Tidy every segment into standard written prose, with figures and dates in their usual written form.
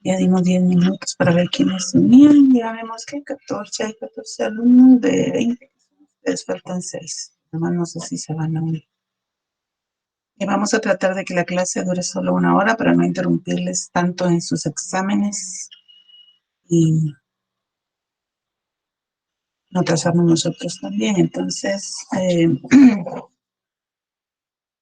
Ya dimos 10 minutos para ver quiénes se unían. Ya vemos que hay 14 alumnos de 20. Les faltan 6. Además, no sé si se van a unir. Y vamos a tratar de que la clase dure solo 1 hora para no interrumpirles tanto en sus exámenes y no atrasarnos nosotros también. Entonces,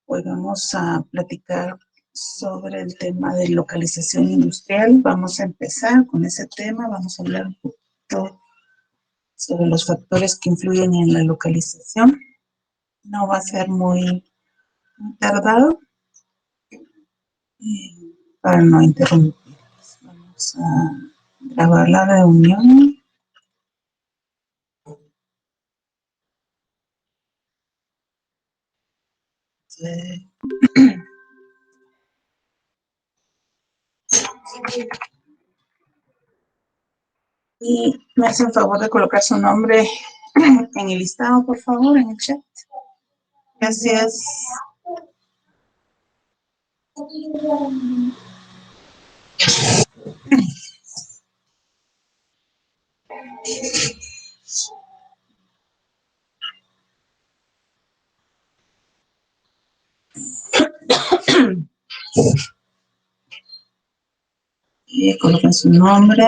hoy vamos a platicar sobre el tema de localización industrial. Vamos a empezar con ese tema. Vamos a hablar un poquito sobre los factores que influyen en la localización. No va a ser muy tardado para no interrumpir. Vamos a grabar la reunión. Y me hacen el favor de colocar su nombre en el listado, por favor, en el chat. Gracias. Y coloquen su nombre.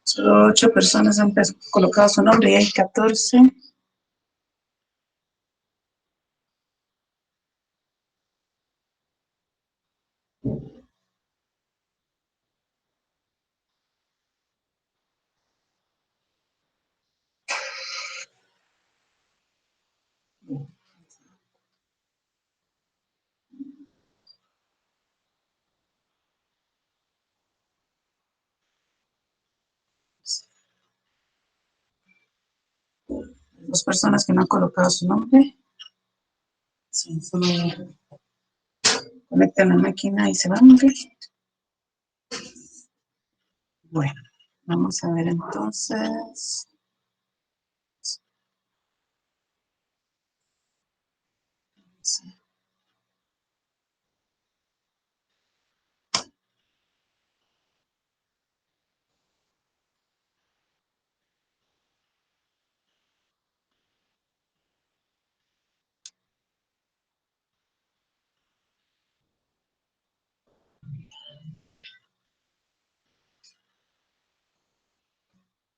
Solo 8 personas han colocado su nombre y hay 14. Dos personas que no han colocado su nombre. Sí, solo conectan la máquina y se van. ¿Okay? Bueno, vamos a ver entonces. Sí.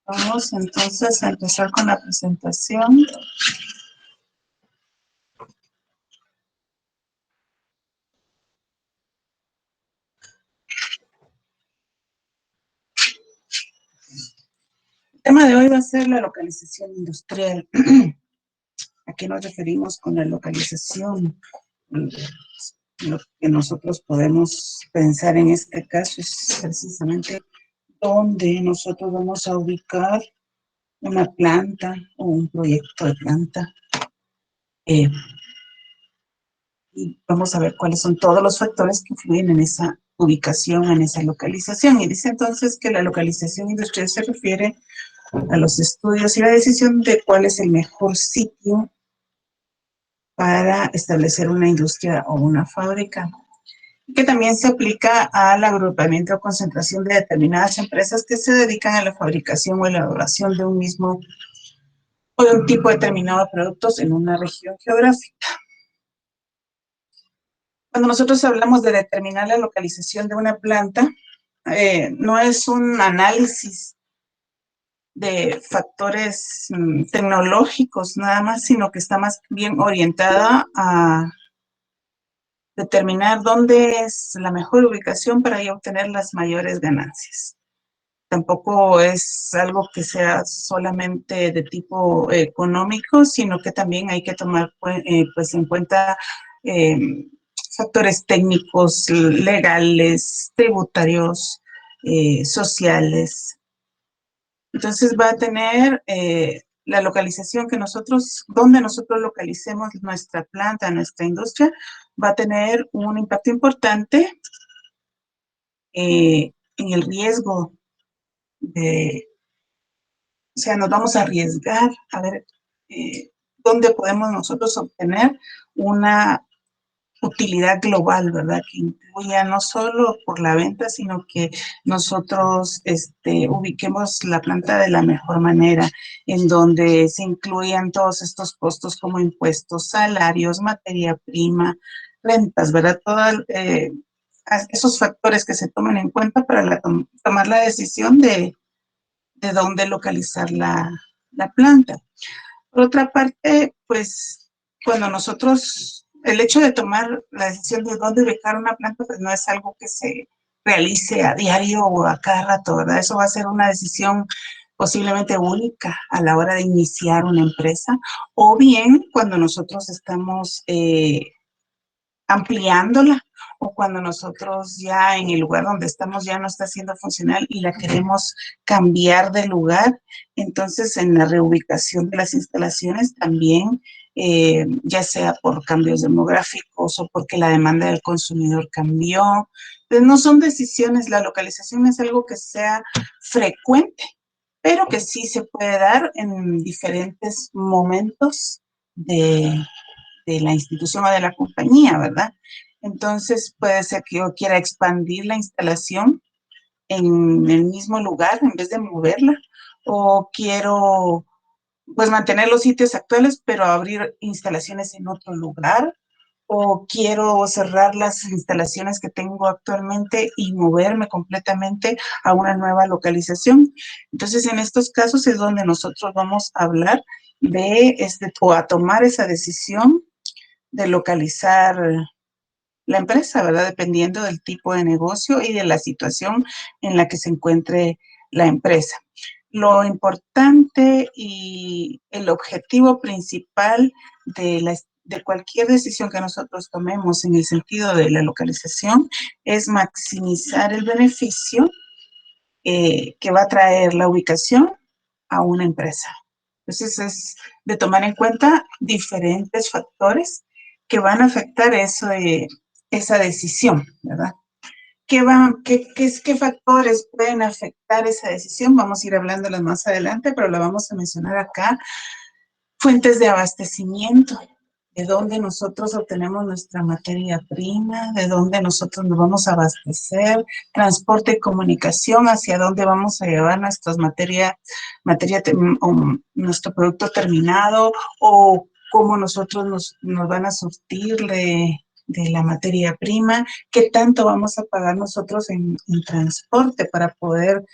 Vamos entonces a empezar con la presentación. El tema de hoy va a ser la localización industrial. ¿A qué nos referimos con la localización? Lo que nosotros podemos pensar en este caso es precisamente dónde nosotros vamos a ubicar una planta o un proyecto de planta. y vamos a ver cuáles son todos los factores que influyen en esa ubicación, en esa localización. Y dice entonces que la localización industrial se refiere a los estudios y la decisión de cuál es el mejor sitio para establecer una industria o una fábrica, que también se aplica al agrupamiento o concentración de determinadas empresas que se dedican a la fabricación o elaboración de un mismo o de un tipo determinado de productos en una región geográfica. Cuando nosotros hablamos de determinar la localización de una planta, no es un análisis de factores tecnológicos nada más, sino que está más bien orientada a determinar dónde es la mejor ubicación para ahí obtener las mayores ganancias. Tampoco es algo que sea solamente de tipo económico, sino que también hay que tomar pues en cuenta eh, factores técnicos, legales, tributarios, sociales. Entonces va a tener la localización que nosotros, donde nosotros localicemos nuestra planta, nuestra industria, va a tener un impacto importante en el riesgo de, o sea, nos vamos a arriesgar a ver dónde podemos nosotros obtener una utilidad global, ¿verdad? Que incluya no solo por la venta, sino que nosotros ubiquemos la planta de la mejor manera, en donde se incluyan todos estos costos como impuestos, salarios, materia prima, rentas, ¿verdad? Todos esos factores que se toman en cuenta para tomar la decisión de dónde localizar la planta. Por otra parte, pues cuando nosotros, el hecho de tomar la decisión de dónde ubicar una planta, pues no es algo que se realice a diario o a cada rato, ¿verdad? Eso va a ser una decisión posiblemente única a la hora de iniciar una empresa, o bien cuando nosotros estamos ampliándola o cuando nosotros ya en el lugar donde estamos ya no está siendo funcional y la queremos cambiar de lugar. Entonces, en la reubicación de las instalaciones también, ya sea por cambios demográficos o porque la demanda del consumidor cambió. Entonces, no son decisiones, la localización es algo que sea frecuente, pero que sí se puede dar en diferentes momentos de la institución o de la compañía, ¿verdad? Entonces puede ser que yo quiera expandir la instalación en el mismo lugar en vez de moverla, o quiero pues mantener los sitios actuales pero abrir instalaciones en otro lugar, o quiero cerrar las instalaciones que tengo actualmente y moverme completamente a una nueva localización. Entonces, en estos casos es donde nosotros vamos a hablar de o a tomar esa decisión de localizar la empresa, ¿verdad? Dependiendo del tipo de negocio y de la situación en la que se encuentre la empresa. Lo importante y el objetivo principal de cualquier decisión que nosotros tomemos en el sentido de la localización es maximizar el beneficio que va a traer la ubicación a una empresa. Entonces es de tomar en cuenta diferentes factores que van a afectar esa decisión, ¿verdad? ¿Qué factores pueden afectar esa decisión? Vamos a ir hablándolas más adelante, pero la vamos a mencionar acá. Fuentes de abastecimiento, de dónde nosotros obtenemos nuestra materia prima, de dónde nosotros nos vamos a abastecer, transporte y comunicación, hacia dónde vamos a llevar nuestras o nuestro producto terminado, o cómo nosotros nos van a surtir de la materia prima, qué tanto vamos a pagar nosotros en transporte para poder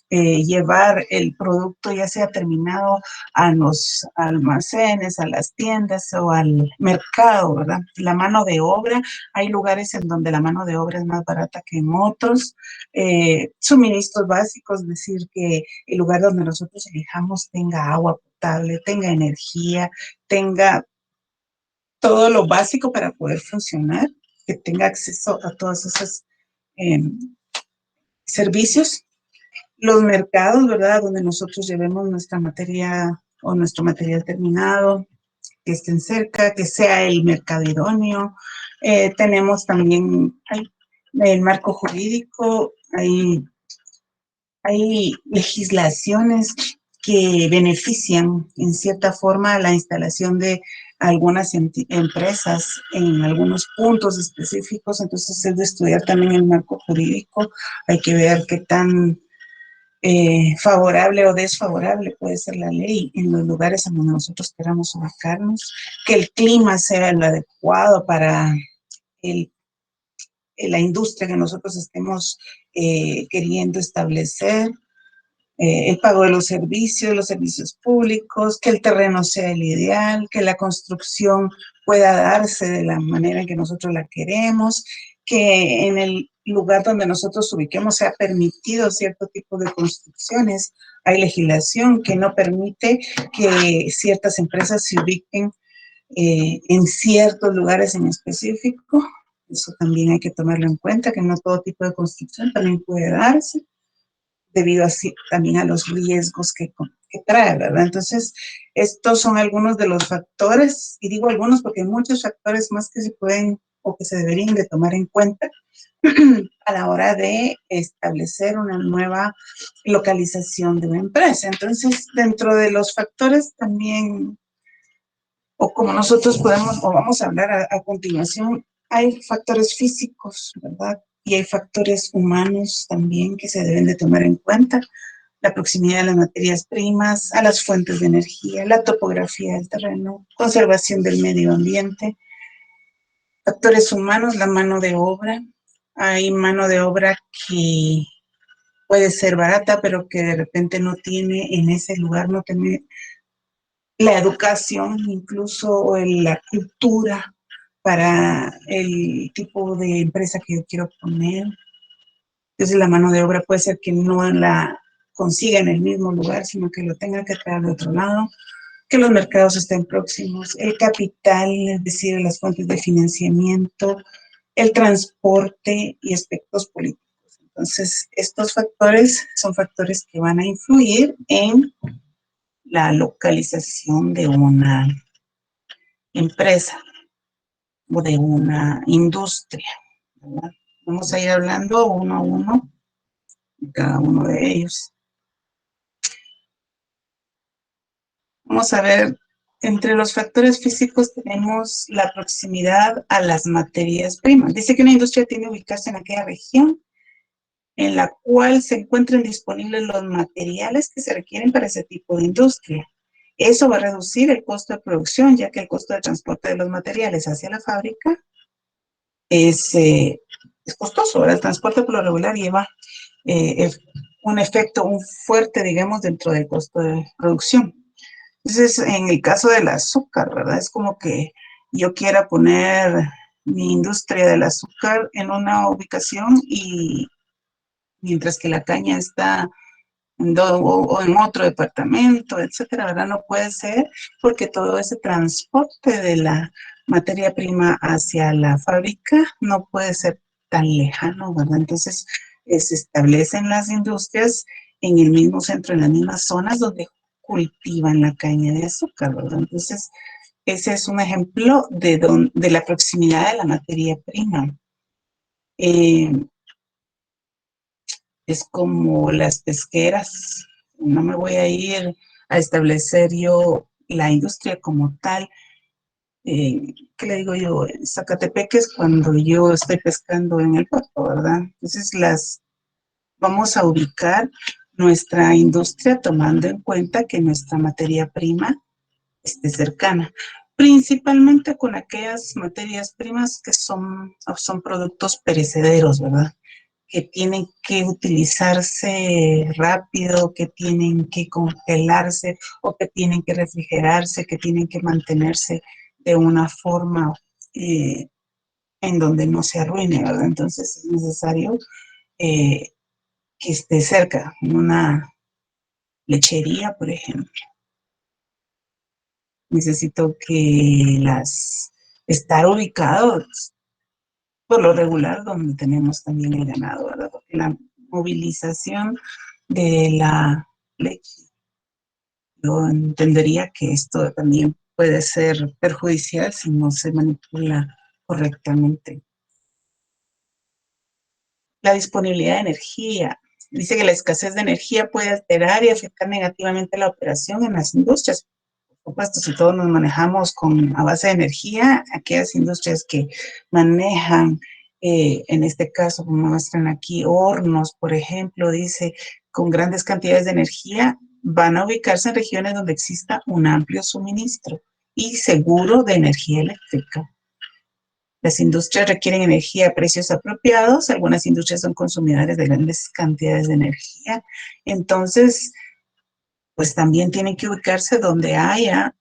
llevar el producto ya sea terminado a los almacenes, a las tiendas o al mercado, ¿verdad? La mano de obra, hay lugares en donde la mano de obra es más barata que en otros. Suministros básicos, es decir, que el lugar donde nosotros elijamos tenga agua potable, tenga energía, tenga todo lo básico para poder funcionar, que tenga acceso a todos esos eh, servicios. Los mercados, ¿verdad? Donde nosotros llevemos nuestra materia o nuestro material terminado. que estén cerca, que sea el mercado idóneo. Tenemos también el marco jurídico, hay legislaciones que benefician en cierta forma la instalación de algunas empresas en algunos puntos específicos, entonces es de estudiar también el marco jurídico, hay que ver qué tan favorable o desfavorable puede ser la ley en los lugares en donde nosotros queramos ubicarnos, que el clima sea el adecuado para el, la industria que nosotros estemos queriendo establecer, el pago de los servicios públicos, que el terreno sea el ideal, que la construcción pueda darse de la manera en que nosotros la queremos, que en el lugar donde nosotros ubiquemos sea permitido cierto tipo de construcciones. Hay legislación que no permite que ciertas empresas se ubiquen en ciertos lugares en específico. Eso también hay que tomarlo en cuenta, que no todo tipo de construcción también puede darse debido así también a los riesgos que trae, ¿verdad? Entonces, estos son algunos de los factores, y digo algunos porque hay muchos factores más que se pueden o que se deberían de tomar en cuenta a la hora de establecer una nueva localización de una empresa. Entonces, dentro de los factores también, o como nosotros podemos, o vamos a hablar a continuación, hay factores físicos, ¿verdad? Y hay factores humanos también que se deben de tomar en cuenta, la proximidad de las materias primas, a las fuentes de energía, la topografía del terreno, conservación del medio ambiente, factores humanos, la mano de obra. Hay mano de obra que puede ser barata, pero que de repente no tiene en ese lugar, no tiene la educación incluso o la cultura para el tipo de empresa que yo quiero poner. Entonces la mano de obra puede ser que no la consiga en el mismo lugar, sino que lo tenga que traer de otro lado, que los mercados estén próximos, el capital, es decir, las fuentes de financiamiento, el transporte y aspectos políticos. Entonces, estos factores son factores que van a influir en la localización de una empresa o de una industria, ¿verdad? Vamos a ir hablando uno a uno de cada uno de ellos. Vamos a ver, entre los factores físicos tenemos la proximidad a las materias primas. Dice que una industria tiene que ubicarse en aquella región en la cual se encuentren disponibles los materiales que se requieren para ese tipo de industria. Eso va a reducir el costo de producción, ya que el costo de transporte de los materiales hacia la fábrica es costoso. ¿Verdad? El transporte por lo regular lleva un efecto, un fuerte, digamos, dentro del costo de producción. Entonces, en el caso del azúcar, ¿verdad? Es como que yo quiera poner mi industria del azúcar en una ubicación y mientras que la caña está o en otro departamento, etcétera, ¿verdad? No puede ser porque todo ese transporte de la materia prima hacia la fábrica no puede ser tan lejano, ¿verdad? Entonces, se establecen las industrias en el mismo centro, en las mismas zonas donde cultivan la caña de azúcar, ¿verdad? Entonces, ese es un ejemplo de la proximidad de la materia prima. Eh, es como las pesqueras. No me voy a ir a establecer yo la industria como tal. ¿Qué le digo yo? Zacatepec es cuando yo estoy pescando en el puerto, ¿verdad? Entonces vamos a ubicar nuestra industria tomando en cuenta que nuestra materia prima esté cercana, principalmente con aquellas materias primas que son productos perecederos, ¿verdad? Que tienen que utilizarse rápido, que tienen que congelarse o que tienen que refrigerarse, que tienen que mantenerse de una forma eh, en donde no se arruine, ¿verdad? Entonces es necesario eh, que esté cerca, en una lechería, por ejemplo. Necesito que estar ubicados por lo regular donde tenemos también el ganado, ¿verdad? Porque la movilización de la leche, yo entendería que esto también puede ser perjudicial si no se manipula correctamente. La disponibilidad de energía. Dice que la escasez de energía puede alterar y afectar negativamente la operación en las industrias. Por supuesto, si todos nos manejamos a base de energía, aquellas industrias que manejan, en este caso, como muestran aquí, hornos, por ejemplo, dice, con grandes cantidades de energía, van a ubicarse en regiones donde exista un amplio suministro y seguro de energía eléctrica. Las industrias requieren energía a precios apropiados. Algunas industrias son consumidores de grandes cantidades de energía. Entonces, pues también tienen que ubicarse donde haya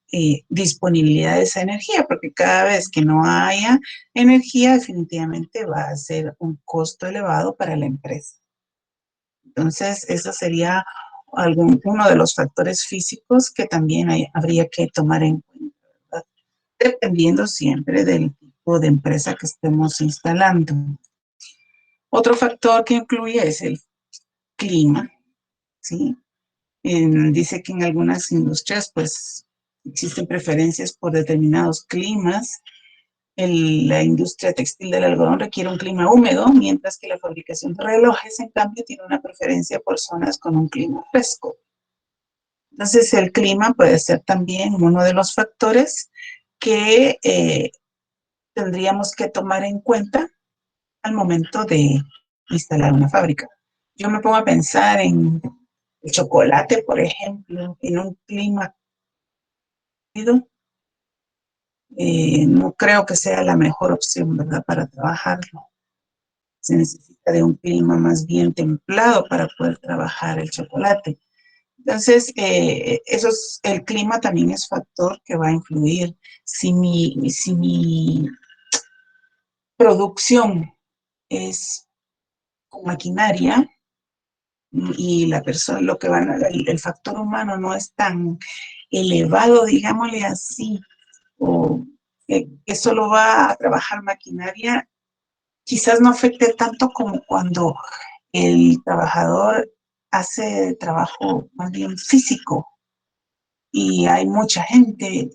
disponibilidad de esa energía, porque cada vez que no haya energía, definitivamente va a ser un costo elevado para la empresa. Entonces, eso sería uno de los factores físicos que también habría que tomar en cuenta, ¿verdad? Dependiendo siempre del tipo de empresa que estemos instalando. Otro factor que incluye es el clima, ¿sí? Dice que en algunas industrias, pues, existen preferencias por determinados climas. La industria textil del algodón requiere un clima húmedo, mientras que la fabricación de relojes, en cambio, tiene una preferencia por zonas con un clima fresco. Entonces, el clima puede ser también uno de los factores que tendríamos que tomar en cuenta al momento de instalar una fábrica. Yo me pongo a pensar en el chocolate, por ejemplo, en un clima cálido, no creo que sea la mejor opción, ¿verdad?, para trabajarlo. Se necesita de un clima más bien templado para poder trabajar el chocolate. Entonces, el clima también es factor que va a influir. Si mi producción es con maquinaria y la persona, el factor humano no es tan elevado, digámosle así, o que solo va a trabajar maquinaria, quizás no afecte tanto como cuando el trabajador hace trabajo más bien físico y hay mucha gente.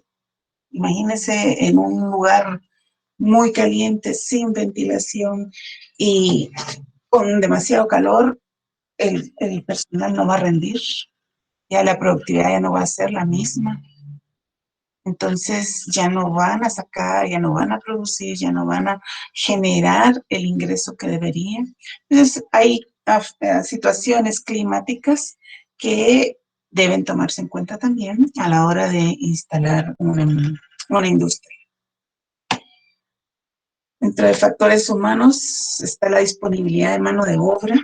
Imagínese en un lugar muy caliente, sin ventilación y con demasiado calor, el personal no va a rendir, ya la productividad ya no va a ser la misma. Entonces ya no van a sacar, ya no van a producir, ya no van a generar el ingreso que deberían. Entonces hay situaciones climáticas que deben tomarse en cuenta también a la hora de instalar una industria. Entre factores humanos está la disponibilidad de mano de obra.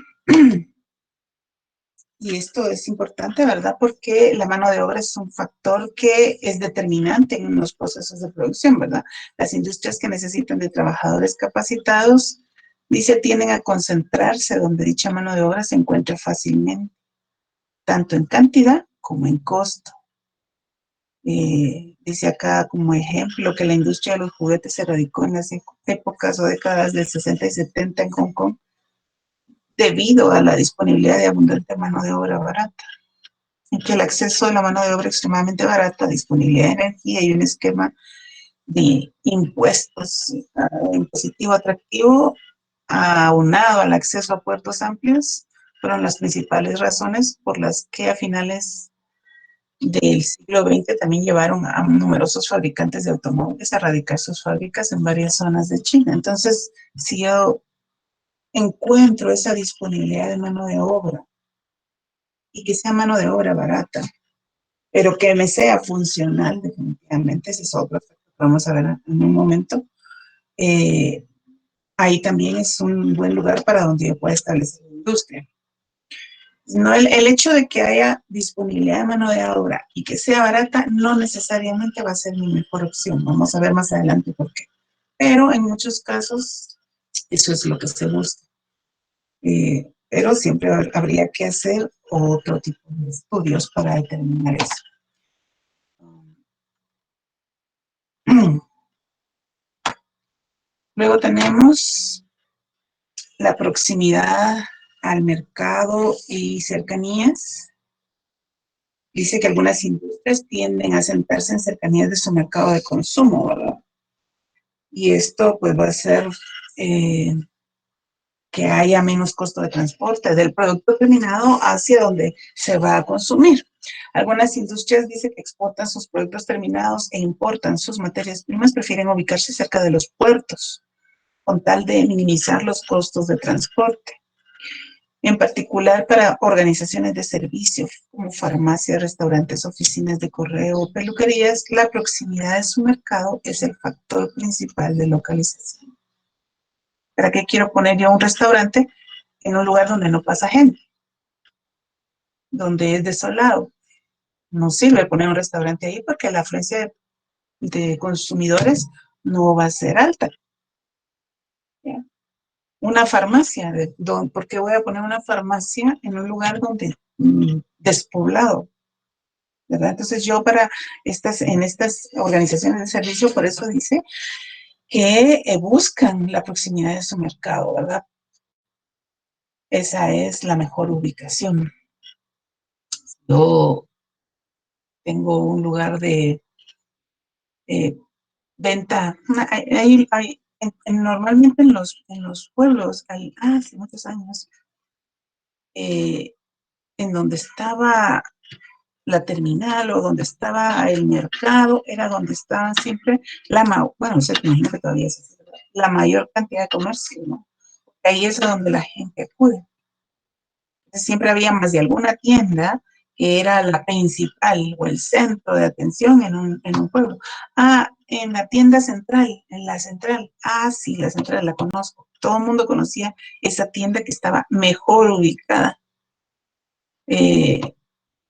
Y esto es importante, ¿verdad? Porque la mano de obra es un factor que es determinante en los procesos de producción, ¿verdad? Las industrias que necesitan de trabajadores capacitados, dice, tienden a concentrarse donde dicha mano de obra se encuentra fácilmente, tanto en cantidad como en costo. Dice acá como ejemplo que la industria de los juguetes se radicó en las épocas o décadas del 60 y 70 en Hong Kong debido a la disponibilidad de abundante mano de obra barata, en que el acceso a la mano de obra extremadamente barata, disponibilidad de energía y un esquema de impuestos impositivo atractivo, aunado al acceso a puertos amplios, fueron las principales razones por las que a finales del siglo XX también llevaron a numerosos fabricantes de automóviles a radicar sus fábricas en varias zonas de China. Entonces, si yo encuentro esa disponibilidad de mano de obra y que sea mano de obra barata, pero que me sea funcional, definitivamente, ese es otro aspecto que vamos a ver en un momento. Ahí también es un buen lugar para donde yo pueda establecer la industria. No, el hecho de que haya disponibilidad de mano de obra y que sea barata no necesariamente va a ser mi mejor opción. Vamos a ver más adelante por qué. Pero en muchos casos eso es lo que se busca. Pero siempre habría que hacer otro tipo de estudios para determinar eso. Luego tenemos la proximidad al mercado y cercanías. Dice que algunas industrias tienden a sentarse en cercanías de su mercado de consumo, ¿verdad? Y esto pues va a hacer eh, que haya menos costo de transporte del producto terminado hacia donde se va a consumir. Algunas industrias dicen que exportan sus productos terminados e importan sus materias primas, prefieren ubicarse cerca de los puertos con tal de minimizar los costos de transporte. En particular para organizaciones de servicios como farmacias, restaurantes, oficinas de correo o peluquerías, la proximidad de su mercado es el factor principal de localización. ¿Para qué quiero poner yo un restaurante en un lugar donde no pasa gente, donde es desolado? No sirve poner un restaurante ahí porque la afluencia de consumidores no va a ser alta. ¿Ya? Una farmacia, ¿por qué voy a poner una farmacia en un lugar donde despoblado? ¿Verdad? Entonces yo en estas organizaciones de servicio, por eso dice que buscan la proximidad de su mercado, ¿verdad? Esa es la mejor ubicación. Yo tengo un lugar de eh, venta. Normalmente en los pueblos, hace muchos años, eh, en donde estaba la terminal o donde estaba el mercado, era donde estaban siempre bueno, no sé, me imagino que todavía es así, ¿verdad? La mayor cantidad de comercio, ¿no? Ahí es donde la gente acude. Entonces, siempre había más de alguna tienda que era la principal o el centro de atención en un pueblo. En la tienda central, en la central. Sí, la central la conozco. Todo el mundo conocía esa tienda que estaba mejor ubicada. Eh,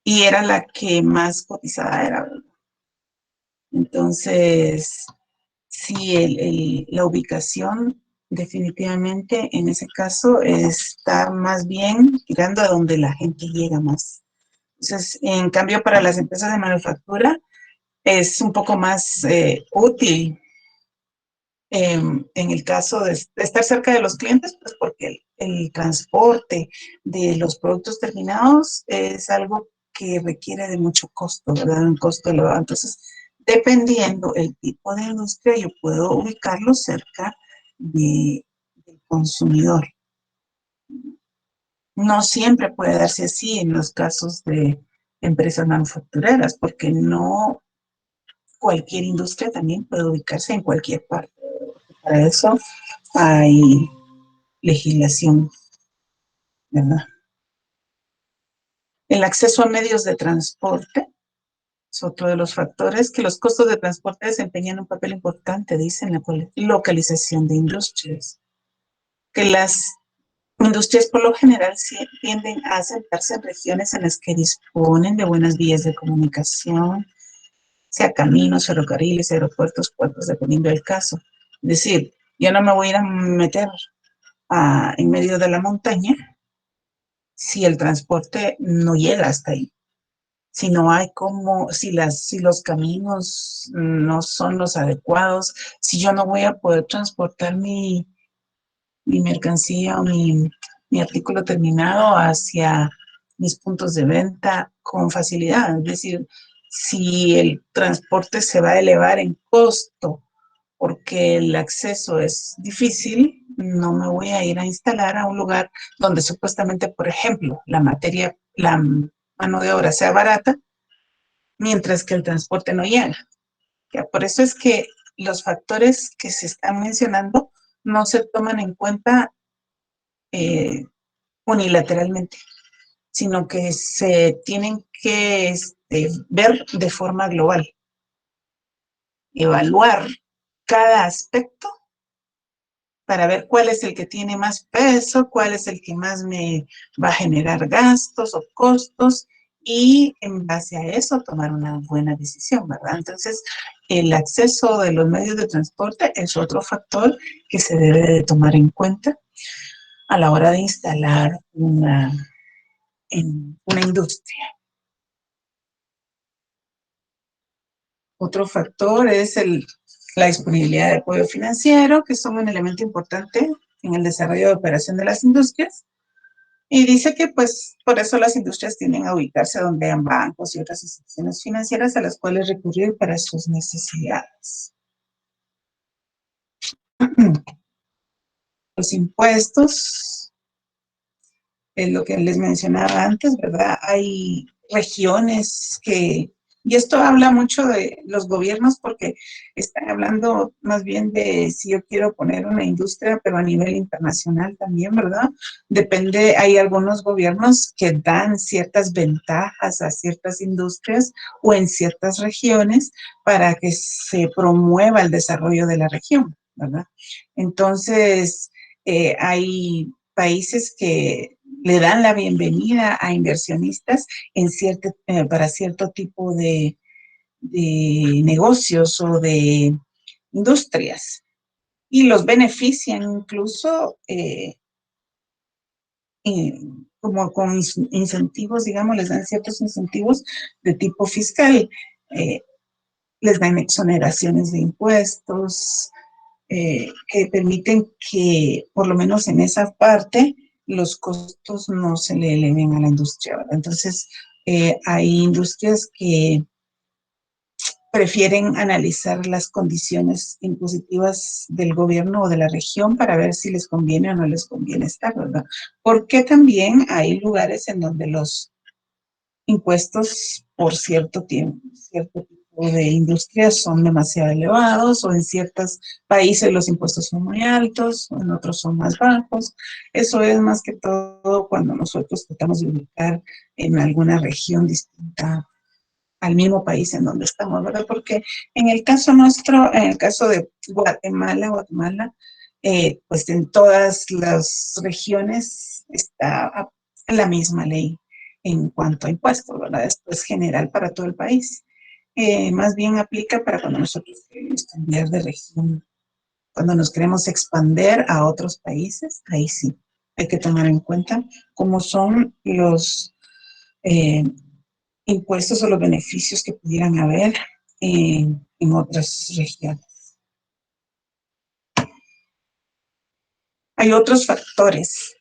y era la que más cotizada era, ¿verdad? Entonces, sí, la ubicación definitivamente en ese caso está más bien tirando a donde la gente llega más. Entonces, en cambio, para las empresas de manufactura es un poco más útil en el caso de estar cerca de los clientes, pues porque el transporte de los productos terminados es algo que requiere de mucho costo, ¿verdad? Un costo elevado. Entonces, dependiendo el tipo de industria, yo puedo ubicarlo cerca del consumidor. No siempre puede darse así en los casos de empresas manufactureras, porque no cualquier industria también puede ubicarse en cualquier parte. Para eso hay legislación, ¿verdad? El acceso a medios de transporte es otro de los factores que los costos de transporte desempeñan un papel importante, dice en la localización de industrias. Que las industrias por lo general tienden a asentarse en regiones en las que disponen de buenas vías de comunicación, sea caminos, ferrocarriles, aeropuertos, puertos, dependiendo del caso. Es decir, yo no me voy a ir a meter en medio de la montaña si el transporte no llega hasta ahí, si no hay como, si los caminos no son los adecuados, si yo no voy a poder transportar mi mercancía o mi artículo terminado hacia mis puntos de venta con facilidad. Es decir, si el transporte se va a elevar en costo porque el acceso es difícil, no me voy a ir a instalar a un lugar donde supuestamente, por ejemplo, la mano de obra sea barata, mientras que el transporte no llega. ¿Ya? Por eso es que los factores que se están mencionando no se toman en cuenta eh, unilateralmente, sino que se tienen que ver de forma global, evaluar cada aspecto para ver cuál es el que tiene más peso, cuál es el que más me va a generar gastos o costos y en base a eso tomar una buena decisión, ¿verdad? Entonces, el acceso de los medios de transporte es otro factor que se debe de tomar en cuenta a la hora de instalar una industria. Otro factor es la disponibilidad de apoyo financiero, que son un elemento importante en el desarrollo de operación de las industrias. Y dice que pues por eso las industrias tienden a ubicarse donde hay bancos y otras instituciones financieras a las cuales recurrir para sus necesidades. Los impuestos, es lo que les mencionaba antes, ¿verdad? Hay regiones que, y esto habla mucho de los gobiernos porque están hablando más bien de si yo quiero poner una industria, pero a nivel internacional también, ¿verdad? Depende, hay algunos gobiernos que dan ciertas ventajas a ciertas industrias o en ciertas regiones para que se promueva el desarrollo de la región, ¿verdad? Entonces, hay países que le dan la bienvenida a inversionistas para cierto tipo de negocios o de industrias y los benefician incluso como con incentivos, digamos, les dan ciertos incentivos de tipo fiscal, eh, les dan exoneraciones de impuestos, que permiten que, por lo menos en esa parte, los costos no se le eleven a la industria, ¿verdad? Entonces, hay industrias que prefieren analizar las condiciones impositivas del gobierno o de la región para ver si les conviene o no les conviene estar, ¿verdad? Porque también hay lugares en donde los impuestos por cierto tiempo, cierto tipo de industrias son demasiado elevados o en ciertos países los impuestos son muy altos, o en otros son más bajos. Eso es más que todo cuando nosotros tratamos de ubicar en alguna región distinta al mismo país en donde estamos, ¿verdad? Porque en el caso nuestro, en el caso de Guatemala, pues en todas las regiones está la misma ley en cuanto a impuestos, ¿verdad? Esto es general para todo el país. Más bien aplica para cuando nosotros queremos cambiar de región, cuando nos queremos expandir a otros países, ahí sí, hay que tomar en cuenta cómo son los impuestos o los beneficios que pudieran haber en otras regiones. Hay otros factores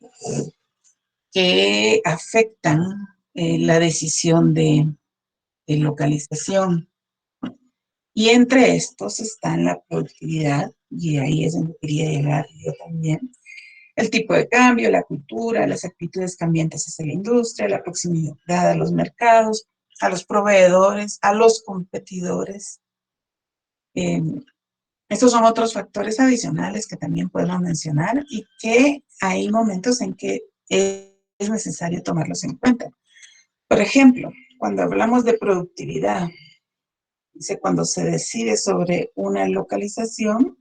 que afectan la decisión de localización. Y entre estos están la productividad, y ahí es donde quería llegar yo también. El tipo de cambio, la cultura, las actitudes cambiantes hacia la industria, la proximidad a los mercados, a los proveedores, a los competidores. Eh, Estos son otros factores adicionales que también podemos mencionar y que hay momentos en que es necesario tomarlos en cuenta. Por ejemplo, cuando hablamos de productividad, dice cuando se decide sobre una localización,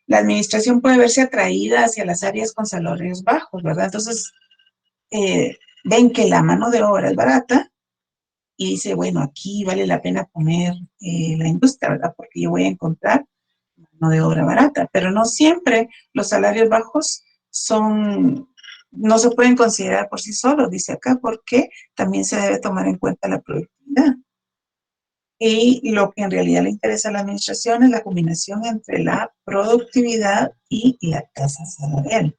la administración puede verse atraída hacia las áreas con salarios bajos, ¿verdad? Entonces, ven que la mano de obra es barata y dice, bueno, aquí vale la pena poner la industria, ¿verdad? Porque yo voy a encontrar mano de obra barata, pero no siempre los salarios bajos no se pueden considerar por sí solos, dice acá, porque también se debe tomar en cuenta la productividad. Y lo que en realidad le interesa a la administración es la combinación entre la productividad y la tasa salarial.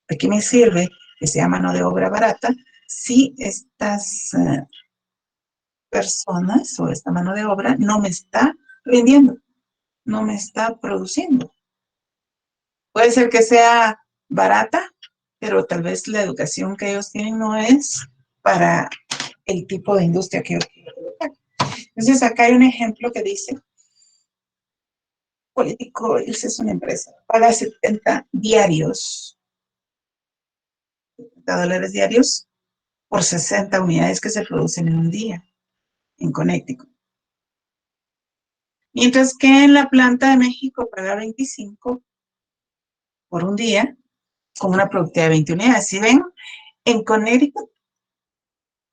¿De qué me sirve que sea mano de obra barata si estas personas o esta mano de obra no me está rindiendo, no me está produciendo? Puede ser que sea barata, pero tal vez la educación que ellos tienen no es para el tipo de industria que yo quiero colocar. Entonces, acá hay un ejemplo que dice, político, es una empresa, paga 70 diarios, $70 diarios por 60 unidades que se producen en un día en Connecticut. Mientras que en la planta de México paga 25 por un día con una productividad de 20 unidades. Si ven, en Connecticut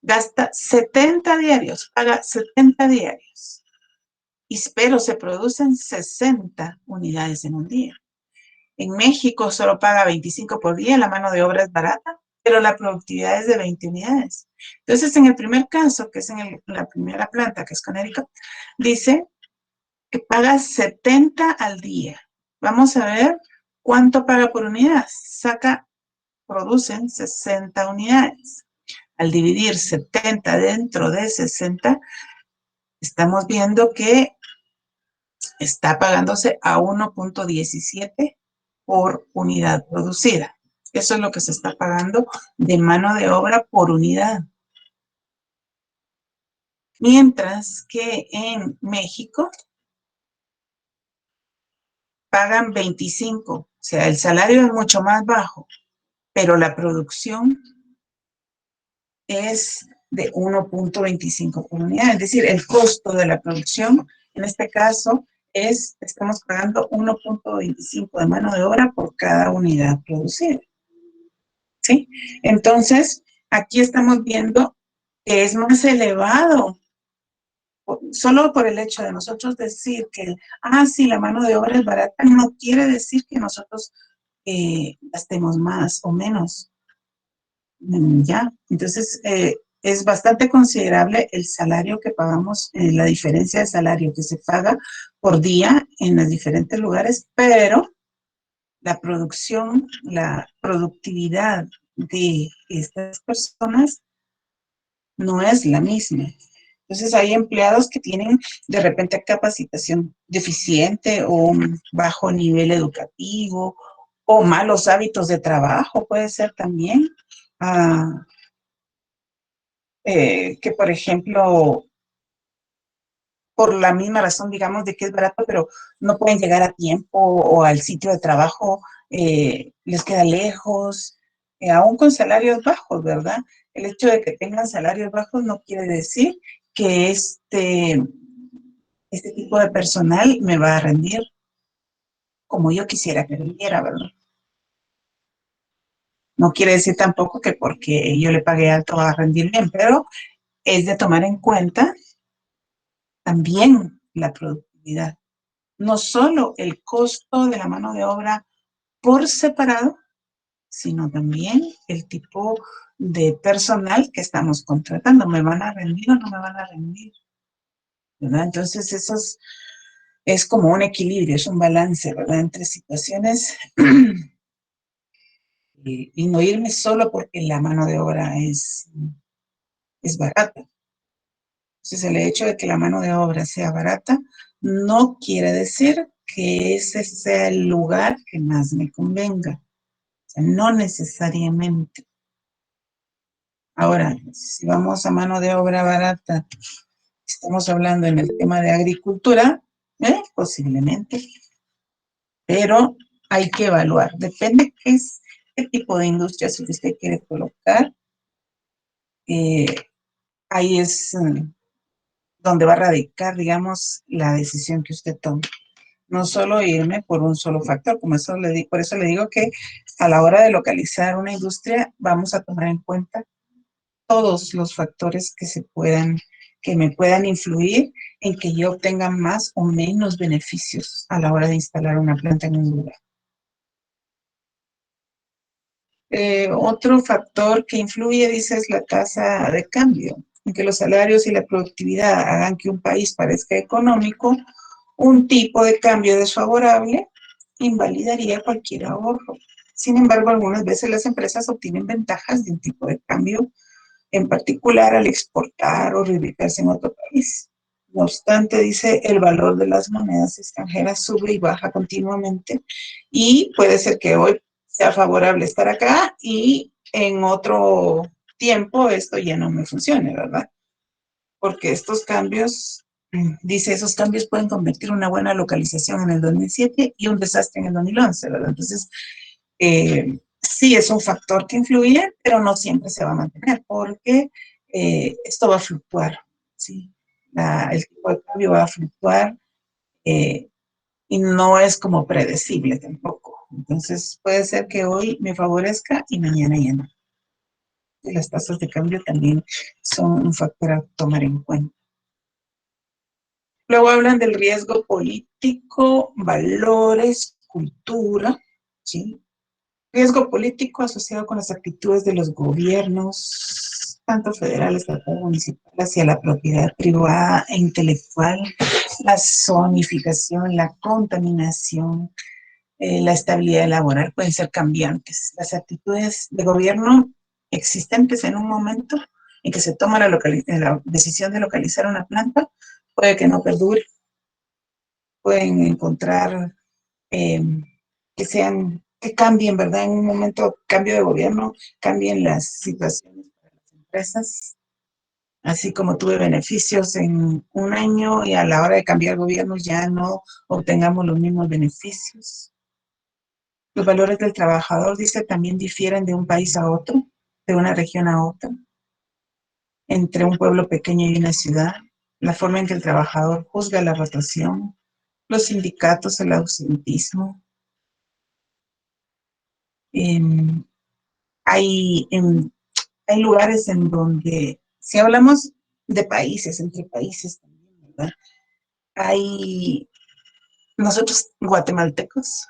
gasta 70 diarios, paga 70 diarios, pero se producen 60 unidades en un día. En México solo paga 25 por día, la mano de obra es barata, pero la productividad es de 20 unidades. Entonces, en el primer caso, que es en la primera planta, que es Connecticut, dice que paga 70 al día. Vamos a ver cuánto paga por unidad. Saca producen 60 unidades. Al dividir 70 dentro de 60, estamos viendo que está pagándose a 1.17 por unidad producida. Eso es lo que se está pagando de mano de obra por unidad. Mientras que en México pagan 25, o sea, el salario es mucho más bajo, pero la producción es de 1.25 por unidad, es decir, el costo de la producción, en este caso, estamos pagando 1.25 de mano de obra por cada unidad producida, ¿sí? Entonces, aquí estamos viendo que es más elevado, solo por el hecho de nosotros decir que, sí, la mano de obra es barata, no quiere decir que nosotros gastemos más o menos. Ya, entonces es bastante considerable el salario que pagamos, la diferencia de salario que se paga por día en los diferentes lugares, pero la producción, la productividad de estas personas no es la misma. Entonces hay empleados que tienen de repente capacitación deficiente o un bajo nivel educativo o malos hábitos de trabajo, puede ser también. Ah, que, por ejemplo, por la misma razón, digamos, de que es barato, pero no pueden llegar a tiempo o al sitio de trabajo, les queda lejos, aún con salarios bajos, ¿verdad? El hecho de que tengan salarios bajos no quiere decir que este tipo de personal me va a rendir como yo quisiera que rendiera, ¿verdad? No quiere decir tampoco que porque yo le pagué alto va a rendir bien, pero es de tomar en cuenta también la productividad. No solo el costo de la mano de obra por separado, sino también el tipo de personal que estamos contratando. ¿Me van a rendir o no me van a rendir? ¿Verdad? Entonces, es como un equilibrio, es un balance, ¿verdad? Entre situaciones y no irme solo porque la mano de obra es barata. Entonces, el hecho de que la mano de obra sea barata no quiere decir que ese sea el lugar que más me convenga. O sea, no necesariamente. Ahora, si vamos a mano de obra barata, estamos hablando en el tema de agricultura, posiblemente, pero hay que evaluar. Depende qué tipo de industria si usted quiere colocar. Eh, ahí es donde va a radicar, digamos, la decisión que usted tome. No solo irme por un solo factor, por eso le digo que a la hora de localizar una industria vamos a tomar en cuenta todos los factores que me puedan influir en que yo obtenga más o menos beneficios a la hora de instalar una planta en un lugar. Otro factor que influye, dice, es la tasa de cambio. En que los salarios y la productividad hagan que un país parezca económico, un tipo de cambio desfavorable invalidaría cualquier ahorro. Sin embargo, algunas veces las empresas obtienen ventajas de un tipo de cambio en particular al exportar o reubicarse en otro país. No obstante, dice, el valor de las monedas extranjeras sube y baja continuamente y puede ser que hoy sea favorable estar acá y en otro tiempo esto ya no me funcione, ¿verdad? Porque estos cambios, dice, esos cambios pueden convertir una buena localización en el 2007 y un desastre en el 2011, ¿verdad? Entonces, sí es un factor que influye, pero no siempre se va a mantener porque esto va a fluctuar, ¿sí? El tipo de cambio va a fluctuar eh, y no es como predecible tampoco. Entonces puede ser que hoy me favorezca y mañana ya no. Y las tasas de cambio también son un factor a tomar en cuenta. Luego hablan del riesgo político, valores, cultura, ¿sí? Riesgo político asociado con las actitudes de los gobiernos, tanto federales como municipales, hacia la propiedad privada e intelectual, la zonificación, la contaminación, La estabilidad laboral pueden ser cambiantes. Las actitudes de gobierno existentes en un momento en que se toma la decisión de localizar una planta puede que no perdure, pueden encontrar eh, que cambien, ¿verdad? En un momento, cambio de gobierno, cambien las situaciones para las empresas. Así como tuve beneficios en un año y a la hora de cambiar gobierno ya no obtengamos los mismos beneficios. Los valores del trabajador, dice, también difieren de un país a otro, de una región a otra, entre un pueblo pequeño y una ciudad. La forma en que el trabajador juzga la rotación, los sindicatos, el ausentismo. Em, hay, em, hay lugares en donde, si hablamos de países, entre países también, ¿verdad? Hay nosotros guatemaltecos,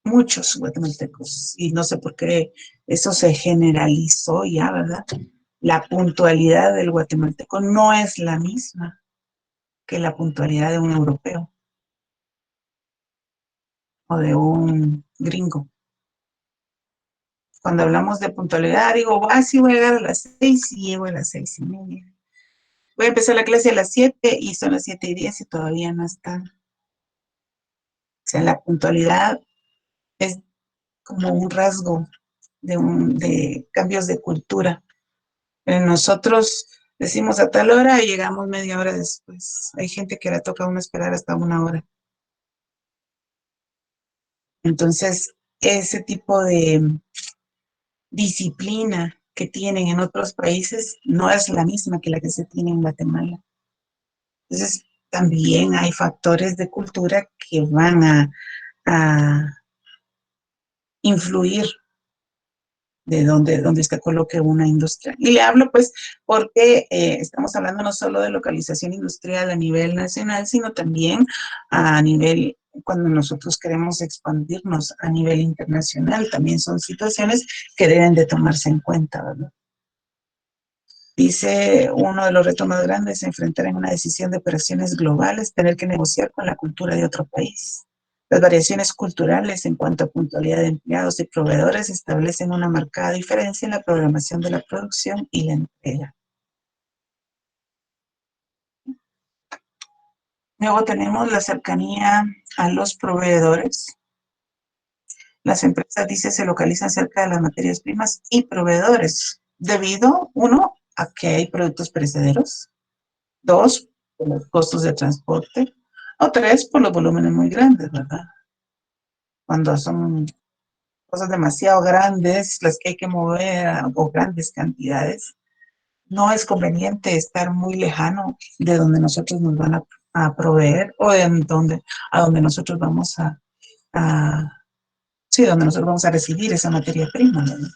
muchos guatemaltecos, y no sé por qué eso se generalizó ya, ¿verdad? La puntualidad del guatemalteco no es la misma que la puntualidad de un europeo o de un gringo. Cuando hablamos de puntualidad, digo, sí voy a llegar a las 6 y llego a las 6:30. Voy a empezar la clase a las 7 y son las 7:10 y todavía no están. O sea, la puntualidad es como un rasgo de cambios de cultura. Nosotros decimos a tal hora y llegamos media hora después. Hay gente que le toca a uno esperar hasta una hora. Entonces, ese tipo de disciplina que tienen en otros países no es la misma que la que se tiene en Guatemala. Entonces, también hay factores de cultura que van a influir de donde usted coloque una industria. Y le hablo pues porque estamos hablando no solo de localización industrial a nivel nacional, sino también a nivel, cuando nosotros queremos expandirnos a nivel internacional, también son situaciones que deben de tomarse en cuenta, ¿verdad? Dice, uno de los retos más grandes es enfrentar en una decisión de operaciones globales, tener que negociar con la cultura de otro país. Las variaciones culturales en cuanto a puntualidad de empleados y proveedores establecen una marcada diferencia en la programación de la producción y la entrega. Luego tenemos la cercanía a los proveedores. Las empresas, dice, se localizan cerca de las materias primas y proveedores, debido, uno, a que hay productos perecederos, dos, por los costos de transporte, o tres, por los volúmenes muy grandes, ¿verdad? Cuando son cosas demasiado grandes, las que hay que mover o grandes cantidades, no es conveniente estar muy lejano de donde nosotros nos van a proveer o de donde, a donde nosotros vamos a, sí, donde nosotros vamos a recibir esa materia prima, ¿no?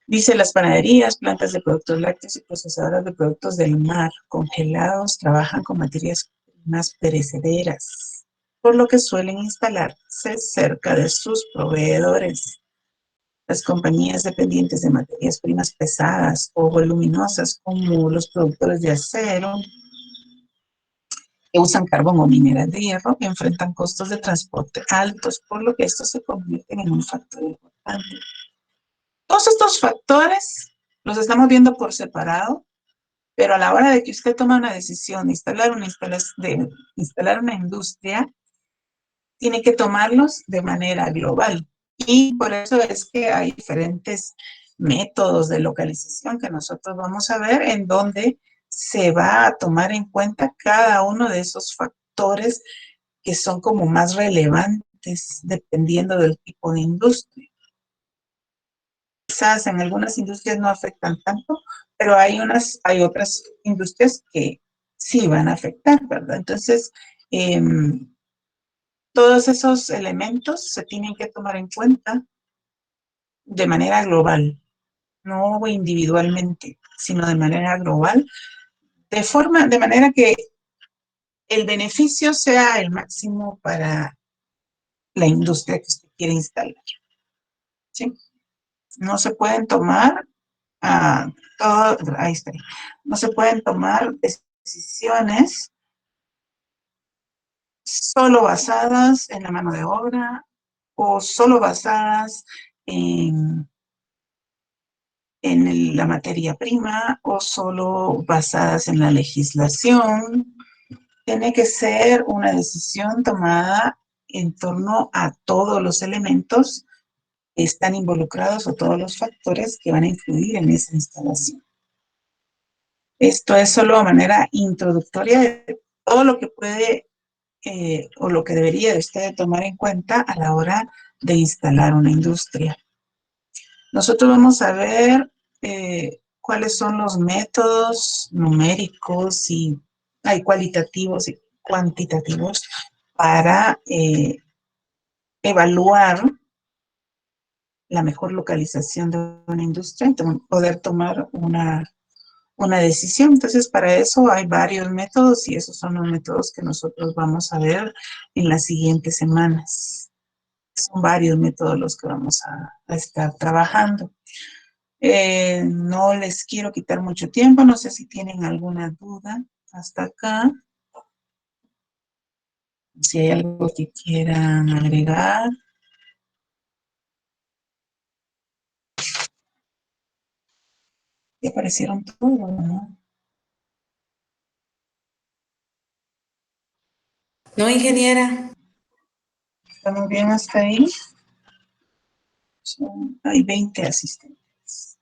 Dice, las panaderías, plantas de productos lácteos y procesadoras de productos del mar congelados trabajan con materias primas perecederas, por lo que suelen instalarse cerca de sus proveedores. Las compañías dependientes de materias primas pesadas o voluminosas, como los productores de acero, que usan carbón o mineral de hierro, enfrentan costos de transporte altos, por lo que estos se convierten en un factor importante. Todos estos factores los estamos viendo por separado, pero a la hora de que usted toma una decisión de instalar una industria, tiene que tomarlos de manera global. Y por eso es que hay diferentes métodos de localización que nosotros vamos a ver en donde se va a tomar en cuenta cada uno de esos factores que son como más relevantes dependiendo del tipo de industria. Quizás en algunas industrias no afectan tanto, pero hay otras industrias que sí van a afectar, ¿verdad? Entonces, eh, todos esos elementos se tienen que tomar en cuenta de manera global, no individualmente, sino de manera global, de manera que el beneficio sea el máximo para la industria que usted quiere instalar, ¿sí? No se pueden tomar, ahí está, no se pueden tomar decisiones solo basadas en la mano de obra o solo basadas en la materia prima o solo basadas en la legislación. Tiene que ser una decisión tomada en torno a todos los elementos que están involucrados o todos los factores que van a influir en esa instalación. Esto es solo a manera introductoria de todo lo que puede o lo que debería de usted tomar en cuenta a la hora de instalar una industria. Nosotros vamos a ver cuáles son los métodos numéricos y hay cualitativos y cuantitativos para evaluar la mejor localización de una industria y poder tomar una decisión. Entonces, para eso hay varios métodos y esos son los métodos que nosotros vamos a ver en las siguientes semanas. Son varios métodos los que vamos a estar trabajando. No les quiero quitar mucho tiempo, no sé si tienen alguna duda hasta acá, si hay algo que quieran agregar. Ya aparecieron todos, ¿no? No, ingeniera. ¿Estamos bien hasta ahí? Hay 20 asistentes.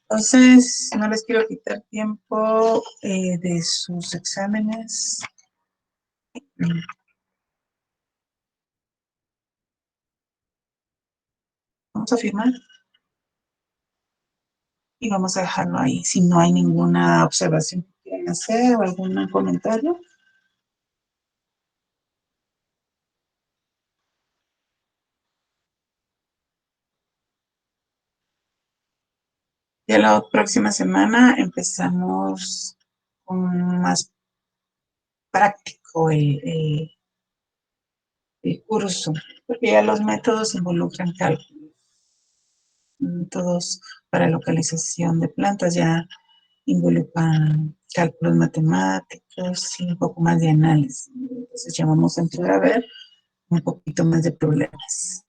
Entonces, no les quiero quitar tiempo de sus exámenes. Vamos a firmar y vamos a dejarlo ahí. Si no hay ninguna observación que quieran hacer o algún comentario. Ya la próxima semana empezamos con más práctico el curso, porque ya los métodos involucran cálculos. Métodos para localización de plantas ya involucran cálculos matemáticos y un poco más de análisis. Entonces ya vamos a entrar a ver un poquito más de problemas.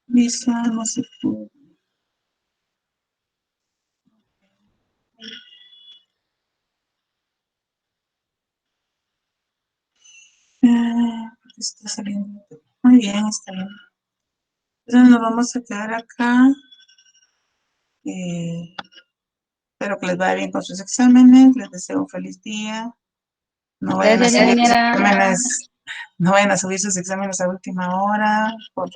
Visa no se pudo. Está saliendo. Muy bien, está bien. Entonces nos vamos a quedar acá. Espero que les vaya bien con sus exámenes. Les deseo un feliz día. No vayan a Gracias, subir sus ingeniera. exámenes, no vayan a subir sus exámenes a última hora por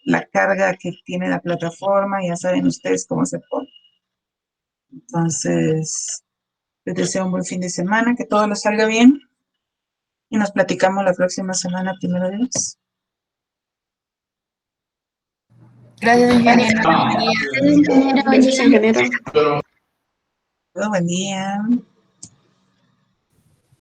la carga que tiene la plataforma. Ya saben ustedes cómo se pone. Entonces, les deseo un buen fin de semana, que todo les salga bien y nos platicamos la próxima semana, primero Dios. Gracias, ingeniera. Gracias, ingeniera. Buen Gracias, día. ingeniero. Buen día.